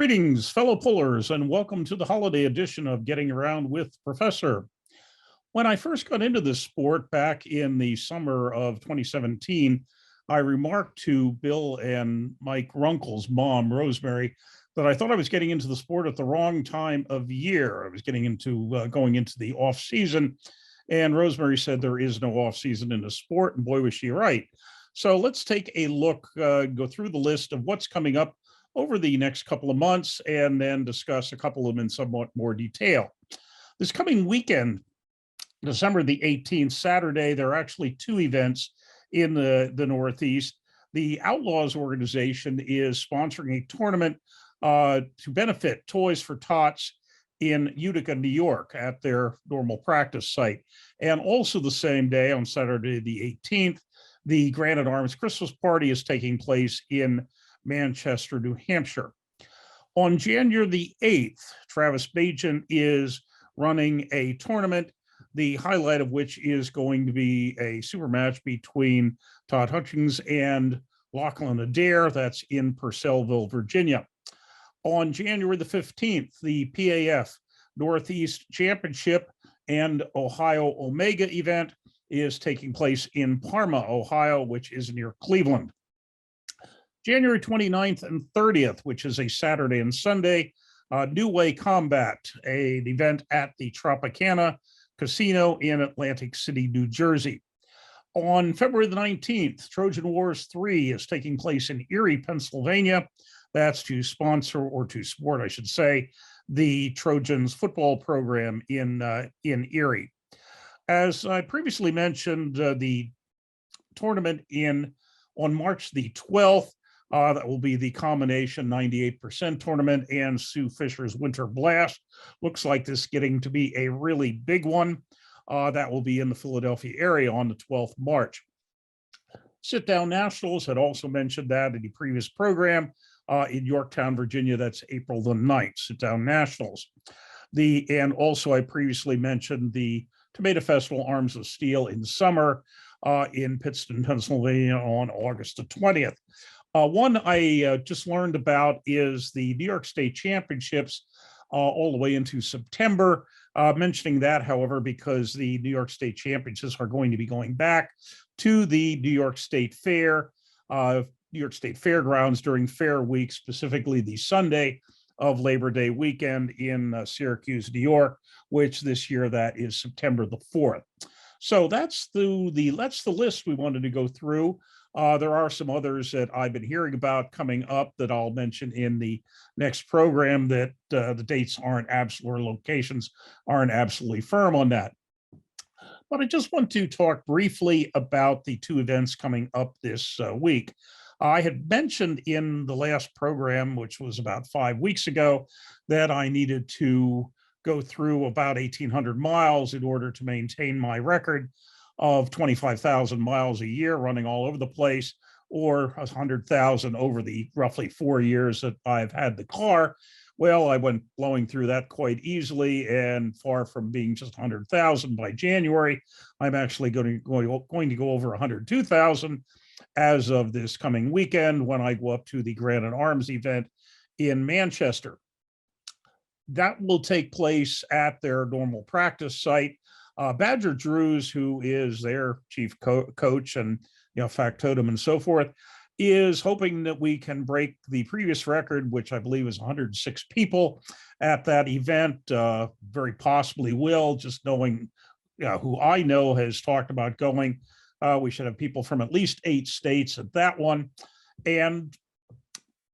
Greetings, fellow pullers, and welcome to the holiday edition of Getting Around with Professor. When I first got into this sport back in the summer of 2017, I remarked to Bill and Mike Runkle's mom, Rosemary, that I thought I was getting into the sport at the wrong time of year. I was getting into going into the off season, and Rosemary said there is no off season in the sport, and boy, was she right. So let's take a look, go through the list of what's coming up over the next couple of months, and then discuss a couple of them in somewhat more detail. This coming weekend, December the 18th, Saturday, there are actually two events in the Northeast. The Outlaws organization is sponsoring a tournament to benefit Toys for Tots in Utica, New York at their normal practice site. And also the same day, on Saturday the 18th, the Granite Arms Christmas Party is taking place in Manchester, New Hampshire. On January the 8th, Travis Bajan is running a tournament, the highlight of which is going to be a super match between Todd Hutchings and Lachlan Adair. That's in Purcellville, Virginia. On January the 15th, the PAF Northeast Championship and Ohio Omega event is taking place in Parma, Ohio, which is near Cleveland. January 29th and 30th, which is a Saturday and Sunday, New Way Combat, an event at the Tropicana Casino in Atlantic City, New Jersey. On February the 19th, Trojan Wars 3 is taking place in Erie, Pennsylvania. That's to sponsor, or to support, I should say, the Trojans football program in Erie. As I previously mentioned, the tournament on March the 12th, that will be the combination 98% tournament and Sue Fisher's Winter Blast. Looks like this is getting to be a really big one. That will be in the Philadelphia area on the 12th March. Sit Down Nationals had also mentioned that in the previous program in Yorktown, Virginia. That's April the 9th, Sit Down Nationals. And also I previously mentioned the Tomato Festival Arms of Steel in summer in Pittston, Pennsylvania on August the 20th. One I just learned about is the New York State Championships all the way into September. Mentioning that, however, because the New York State Championships are going to be going back to the New York State Fair, New York State Fairgrounds during Fair Week, specifically the Sunday of Labor Day weekend in Syracuse, New York, which this year that is September the 4th. So that's the list we wanted to go through. There are some others that I've been hearing about coming up that I'll mention in the next program that the dates aren't absolute, or locations aren't absolutely firm on that. But I just want to talk briefly about the two events coming up this week. I had mentioned in the last program, which was about 5 weeks ago, that I needed to go through about 1,800 miles in order to maintain my record of 25,000 miles a year running all over the place, or 100,000 over the roughly 4 years that I've had the car. Well, I went blowing through that quite easily, and far from being just 100,000 by January, I'm actually going to go over 102,000 as of this coming weekend when I go up to the Granite Arms event in Manchester. That will take place at their normal practice site. Badger Drews, who is their chief coach and factotum and so forth, is hoping that we can break the previous record, which I believe is 106 people at that event. Very possibly will, just knowing who I know has talked about going. We should have people from at least 8 states at that one, and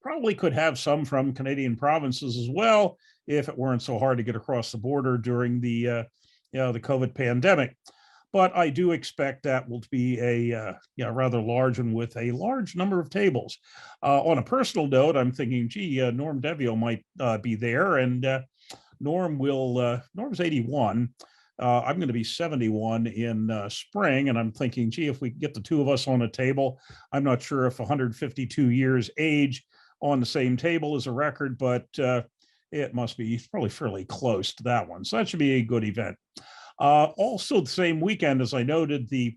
probably could have some from Canadian provinces as well, if it weren't so hard to get across the border during the COVID pandemic. But I do expect that will be a rather large one with a large number of tables. On a personal note, I'm thinking, gee, Norm Devio might be there, and Norm's 81. I'm going to be 71 in spring, and I'm thinking, gee, if we get the two of us on a table, I'm not sure if 152 years age on the same table is a record, but it must be probably fairly close to that one. So that should be a good event. Also, the same weekend, as I noted, the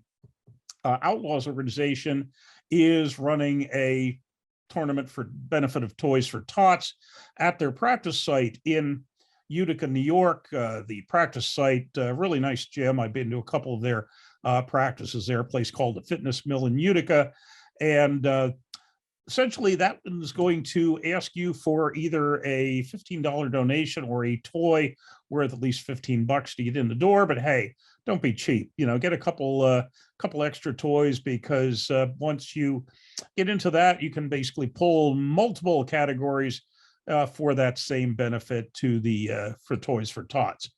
Outlaws organization is running a tournament for benefit of Toys for Tots at their practice site in Utica, New York. The practice site, really nice gym. I've been to a couple of their practices there, a place called the Fitness Mill in Utica. And essentially that is going to ask you for either a $15 donation or a toy worth at least $15 to get in the door. But hey, don't be cheap, get a couple extra toys, because once you get into that, you can basically pull multiple categories for that same benefit to the for Toys for Tots.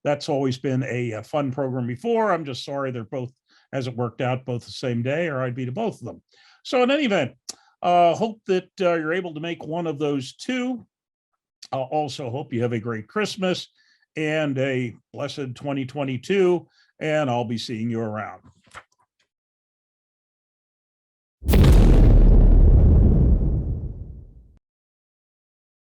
That's always been a fun program before. I'm just sorry they're both, as it worked out, both the same day, or I'd be to both of them. So in any event, hope that you're able to make one of those two. Also hope you have a great Christmas and a blessed 2022, and I'll be seeing you around.